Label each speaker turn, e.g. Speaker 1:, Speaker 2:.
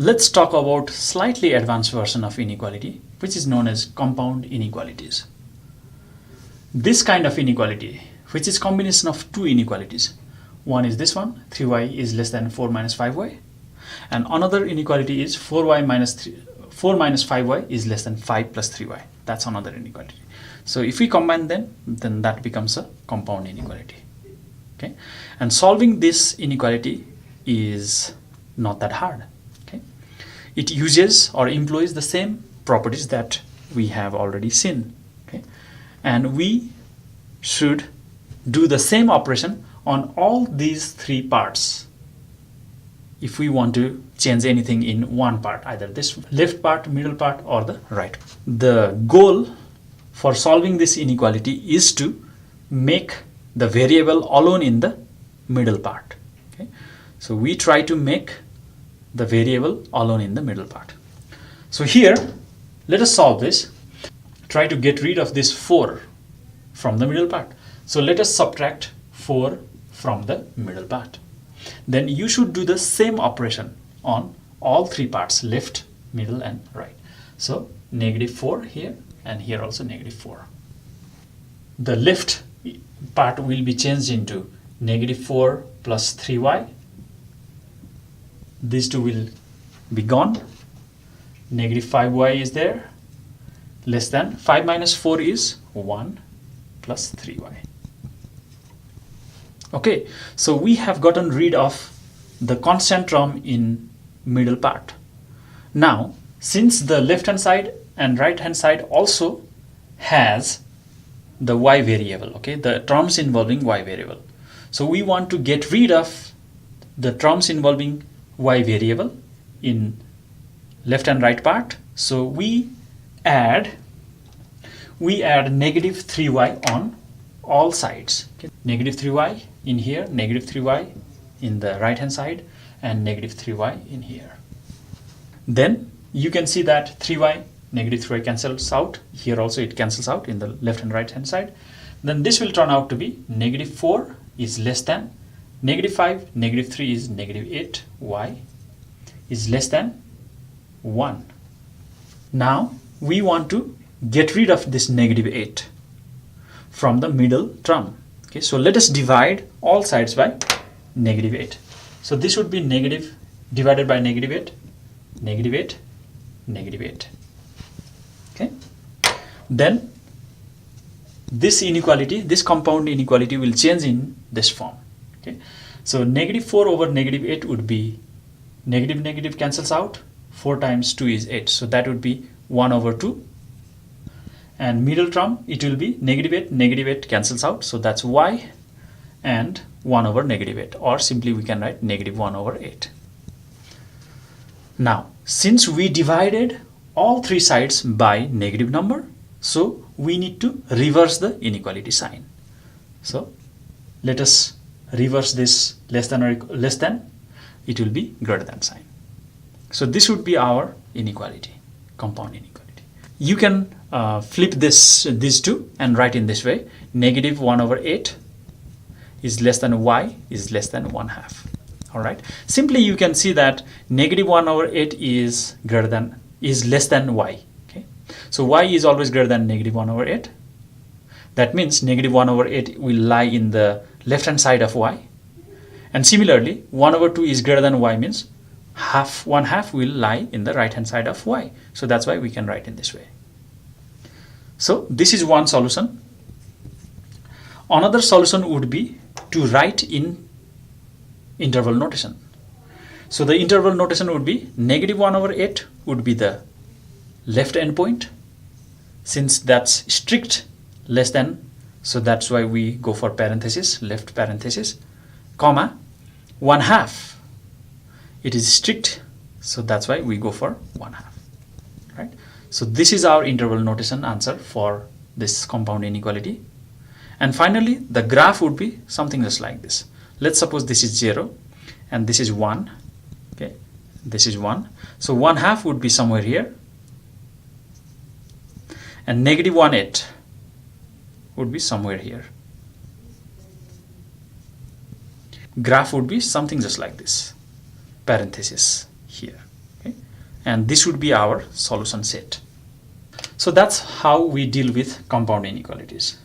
Speaker 1: Let's talk about slightly advanced version of inequality, which is known as compound inequalities. This kind of inequality, which is combination of two inequalities. One is this one, 3y is less than 4 minus 5y. And another inequality is 4 minus 5y is less than 5 plus 3y. That's another inequality. So if we combine them, then that becomes a compound inequality. Okay? And solving this inequality is not that hard. Okay? It uses or employs the same properties that we have already seen. Okay? And we should do the same operation on all these three parts if we want to change anything in one part, either this left part, middle part, or the right. The goal for solving this inequality is to make the variable alone in the middle part. Okay? So we try to make the variable alone in the middle part. So here, let us solve this. Try to get rid of this 4 from the middle part. So let us subtract 4 from the middle part. Then you should do the same operation on all three parts, left, middle, and right. So negative 4 here, and here also negative 4. The left part will be changed into negative 4 plus 3y. These two will be gone. Negative 5y is there. Less than 5 minus 4 is 1 plus 3y. Okay, so we have gotten rid of the constant term in middle part. Now, since the left hand side and right hand side also has the y variable, okay, the terms involving y variable. So we want to get rid of the terms involving y variable in left and right part. So we add negative 3y on all sides. Okay. Negative 3y in here, negative 3y in the right hand side, and negative 3y in here. Then you can see that 3y, negative 3y cancels out. Here also it cancels out in the left and right hand side. Then this will turn out to be negative 4 is less than negative 5, negative 3 is negative 8, y is less than 1. Now we want to get rid of this negative 8 from the middle term. Okay, so let us divide all sides by negative 8. So this would be negative divided by negative 8, negative 8, negative 8. Okay. Then this inequality, this compound inequality will change in this form. Okay. So negative 4 over negative 8 would be negative negative cancels out. 4 times 2 is 8. So that would be 1 over 2. And middle term, it will be negative 8 cancels out. So that's y and 1 over negative 8. Or simply we can write negative 1 over 8. Now, since we divided all three sides by negative number, so we need to reverse the inequality sign. So let us reverse this less than or less than. It will be greater than sign. So this would be our inequality, compound inequality. You can flip these two and write in this way: negative 1 over 8 is less than y is less than 1/2. All right. Simply you can see that negative 1 over 8 is less than y. Okay. So y is always greater than negative 1 over 8. That means negative 1 over 8 will lie in the left hand side of y. And similarly, 1 over 2 is greater than y means 1/2 will lie in the right hand side of y. So that's why we can write in this way. So this is one solution. Another solution would be to write in interval notation. So the interval notation would be negative 1 over 8 would be the left endpoint, since that's strict less than, so that's why we go for parenthesis, left parenthesis, comma 1/2. It is strict, so that's why we go for 1/2. Right? So this is our interval notation answer for this compound inequality. And finally, the graph would be something just like this. Let's suppose this is 0 and this is 1. Okay, this is 1. So 1/2 would be somewhere here, and negative 1/8 would be somewhere here. Graph would be something just like this, parenthesis here. Okay. and this would be our solution set. So that's how we deal with compound inequalities.